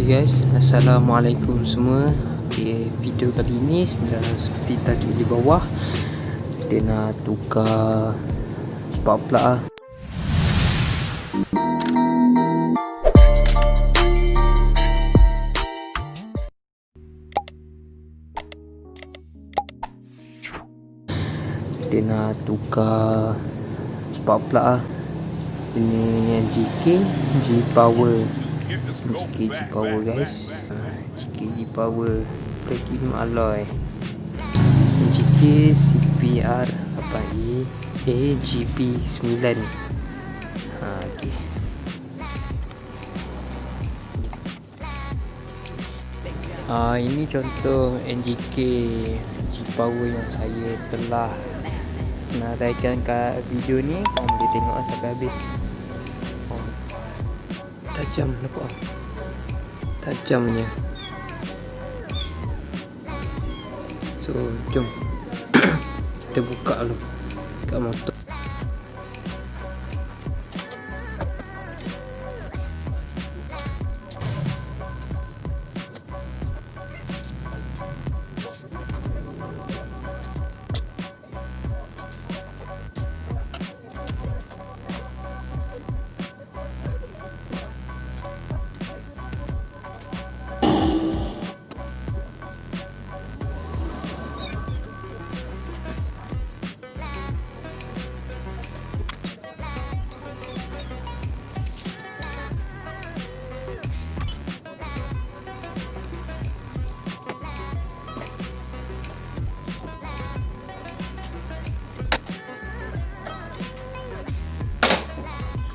Okay guys, Assalamualaikum semua. Okay, video kali ni seperti tajuk di bawah, kita nak tukar spark plug lah. Kita nak tukar spark plug lah. Ini yang G-Power guys. G-Power platinum alloy. GK CPR AGP9. Okay. Ini contoh NGK G-Power yang saya telah senaraikan kat video ni. Korang boleh tengok sampai habis. Tajam, nampak? Tajamnya. So jom kita buka dulu kat motor.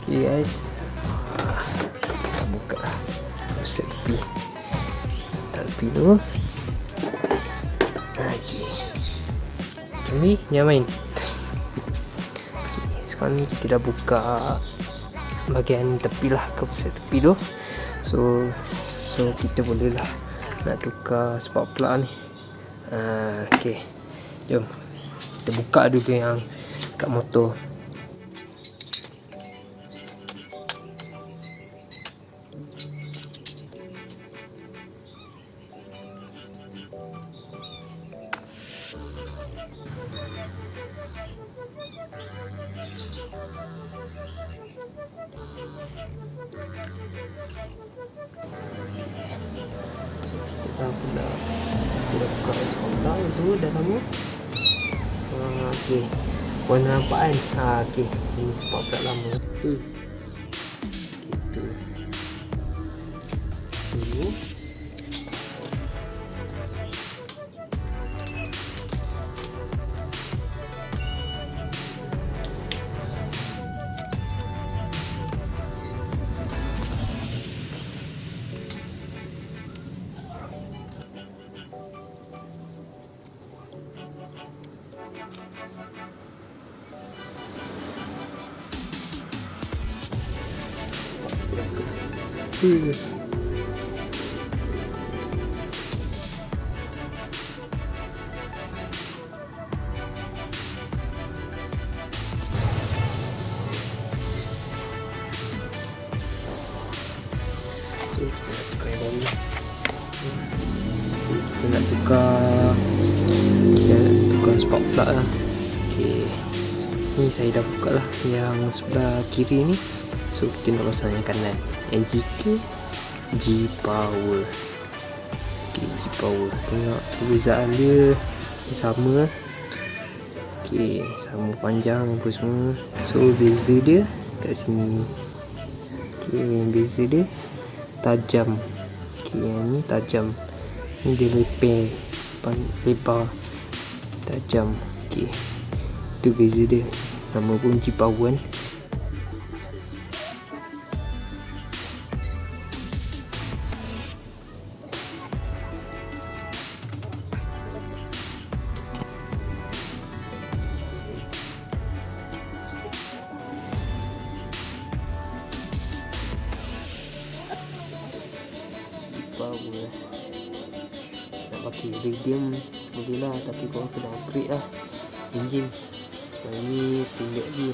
Okay guys, kita buka lah. Set tepi, tak tepi tu. Okay, macam ni nyaman. Okay, sekarang ni kita dah buka bahagian tepi lah, ke set tepi tu. So kita boleh lah nak tukar spark plug ni. Okay, jom kita buka dulu yang kat motor. Kita buka sekolah tu dalamnya. Okey, warna nampak kan? Okey, ini spark plug lama tu. Kita ini so kita nak tukar yang baru. Kita nak tukar spark plug lah. Okay, ni saya dah buka lah yang sebelah kiri ni. So kita nak pasang yang kanan, NGK G-Power. Okay, G-Power, tengok perbezaan dia sama. Okay, sama panjang apa semua. So beza dia kat sini. Okay, beza dia tajam. Okay, yang ni tajam, ni dia lebar tajam. Okay, itu beza dia. Nama pun G-Power kan. Power nak pakai radium boleh lah, tapi korang kena upgrade lah enjin. Sebab ni standard lagi.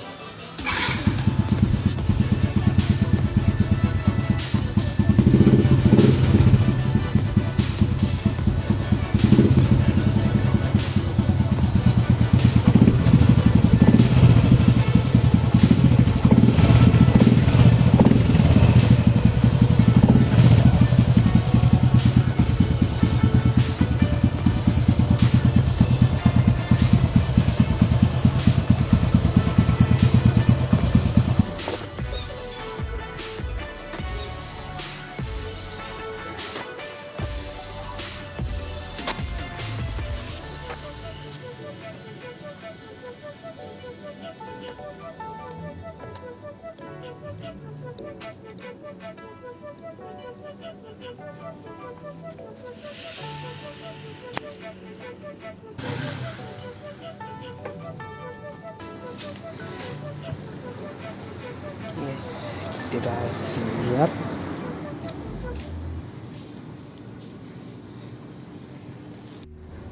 Yes, kita dah siap.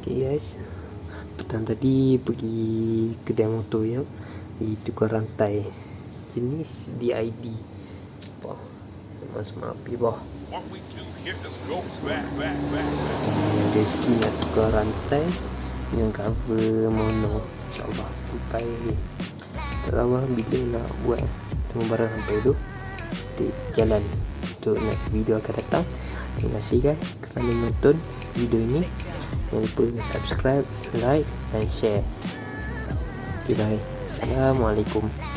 Okay guys, petang tadi pergi kedai motor yang tukar rantai jenis D.I.Y. Wah, memang semua api bah. Rezeki nak tukar rantai dengan cover mono, insyaAllah sampai tak tahu bila nak buat tengok barang sampai tu kita jalan untuk next video akan datang. Terima kasih guys kerana menonton video ini. Jangan lupa subscribe, like dan share. Okay, bye. Assalamualaikum.